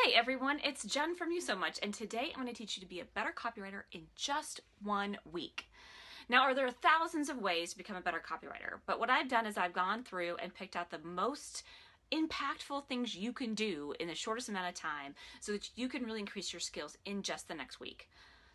Hey everyone, it's Jen from You So Much, and today I'm going to teach you to be a better copywriter in just 1 week. Now, there are thousands of ways to become a better copywriter, but what I've done is I've gone through and picked out the most impactful things you can do in the shortest amount of time so that you can really increase your skills in just the next week.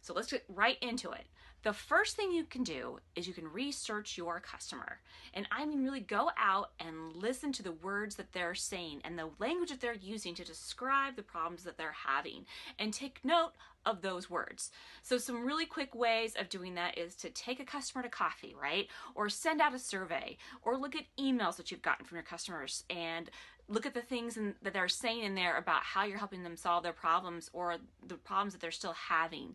So let's get right into it. The first thing you can do is you can research your customer. And I mean really go out and listen to the words that they're saying and the language that they're using to describe the problems that they're having, and take note of those words. So some really quick ways of doing that is to take a customer to coffee, right? Or send out a survey, or look at emails that you've gotten from your customers and look at the things that they're saying in there about how you're helping them solve their problems or the problems that they're still having.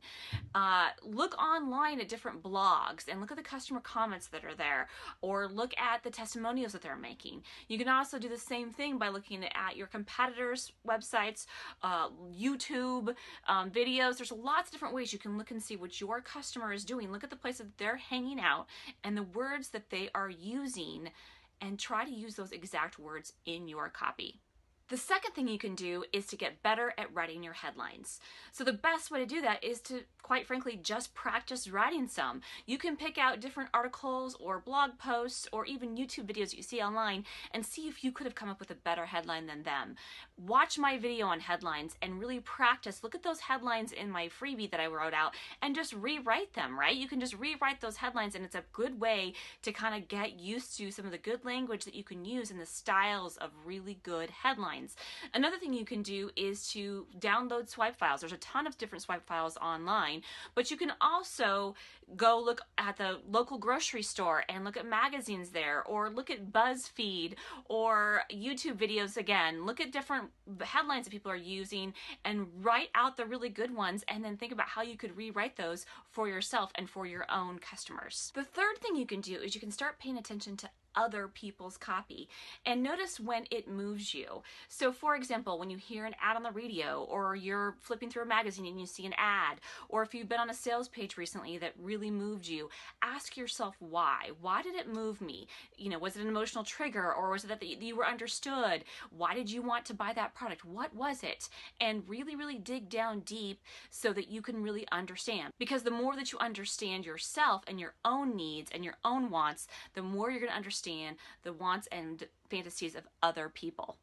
Look online at different blogs and look at the customer comments that are there, or look at the testimonials that they're making. You can also do the same thing by looking at your competitors' websites, YouTube videos. There's lots of different ways you can look and see what your customer is doing. Look at the places that they're hanging out and the words that they are using, and try to use those exact words in your copy. The second thing you can do is to get better at writing your headlines. So the best way to do that is to, quite frankly, just practice writing some. You can pick out different articles or blog posts or even YouTube videos that you see online and see if you could have come up with a better headline than them. Watch my video on headlines and really practice. Look at those headlines in my freebie that I wrote out and just rewrite them, right? You can just rewrite those headlines, and it's a good way to kind of get used to some of the good language that you can use in the styles of really good headlines. Another thing you can do is to download swipe files. There's a ton of different swipe files online, but you can also go look at the local grocery store and look at magazines there, or look at BuzzFeed or YouTube videos again. Look at different headlines that people are using and write out the really good ones, and then think about how you could rewrite those for yourself and for your own customers. The third thing you can do is you can start paying attention to other people's copy and notice when it moves you. So for example, when you hear an ad on the radio, or you're flipping through a magazine and you see an ad, or if you've been on a sales page recently that really moved you, ask yourself why. Why did it move me? You know, was it an emotional trigger, or was it that you were understood? Why did you want to buy that product? What was it? And really dig down deep so that you can really understand. Because the more that you understand yourself and your own needs and your own wants, the more you're going to understand the wants and fantasies of other people.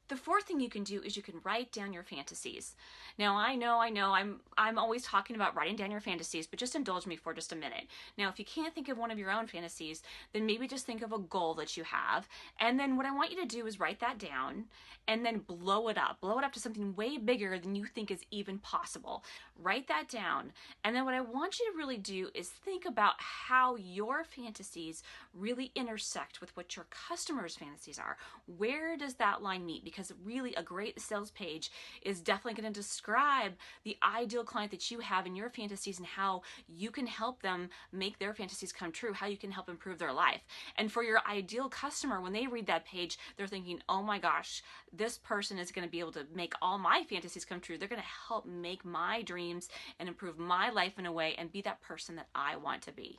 The fourth thing you can do is you can write down your fantasies. Now, I know, I'm always talking about writing down your fantasies, but just indulge me for just a minute. Now, if you can't think of one of your own fantasies, then maybe just think of a goal that you have. And then what I want you to do is write that down and then blow it up. Blow it up to something way bigger than you think is even possible. Write that down. And then what I want you to really do is think about how your fantasies really intersect with what your customers' fantasies are. Where does that line meet? Because really a great sales page is definitely going to describe the ideal client that you have in your fantasies and how you can help them make their fantasies come true, how you can help improve their life. And for your ideal customer, when they read that page, they're thinking, oh my gosh, this person is going to be able to make all my fantasies come true. They're going to help make my dreams and improve my life in a way and be that person that I want to be.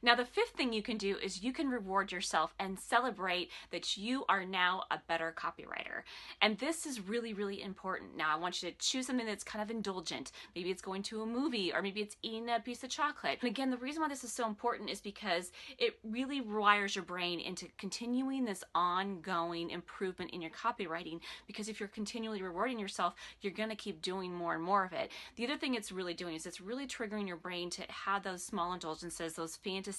Now, the fifth thing you can do is you can reward yourself and celebrate that you are now a better copywriter. And this is really important. Now, I want you to choose something that's kind of indulgent. Maybe it's going to a movie, or maybe it's eating a piece of chocolate. And again, the reason why this is so important is because it really rewires your brain into continuing this ongoing improvement in your copywriting, because if you're continually rewarding yourself, you're going to keep doing more and more of it. The other thing it's really doing is it's really triggering your brain to have those small indulgences, those fantasies.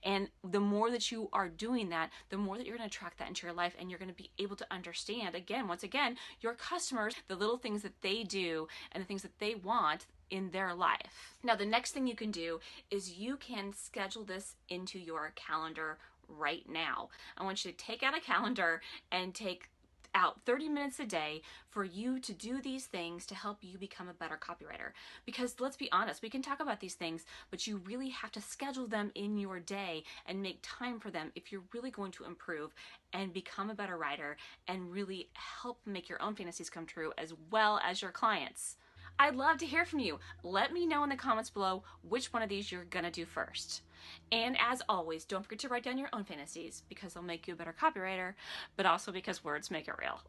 And the more that you are doing that, the more that you're going to attract that into your life, and you're going to be able to understand, once again, your customers, the little things that they do and the things that they want in their life. Now, the next thing you can do is you can schedule this into your calendar right now. I want you to take out a calendar and take out 30 minutes a day for you to do these things to help you become a better copywriter. Because let's be honest, we can talk about these things, but you really have to schedule them in your day and make time for them if you're really going to improve and become a better writer and really help make your own fantasies come true as well as your clients. I'd love to hear from you. Let me know in the comments below which one of these you're gonna do first. And as always, don't forget to write down your own fantasies, because they'll make you a better copywriter, but also because words make it real.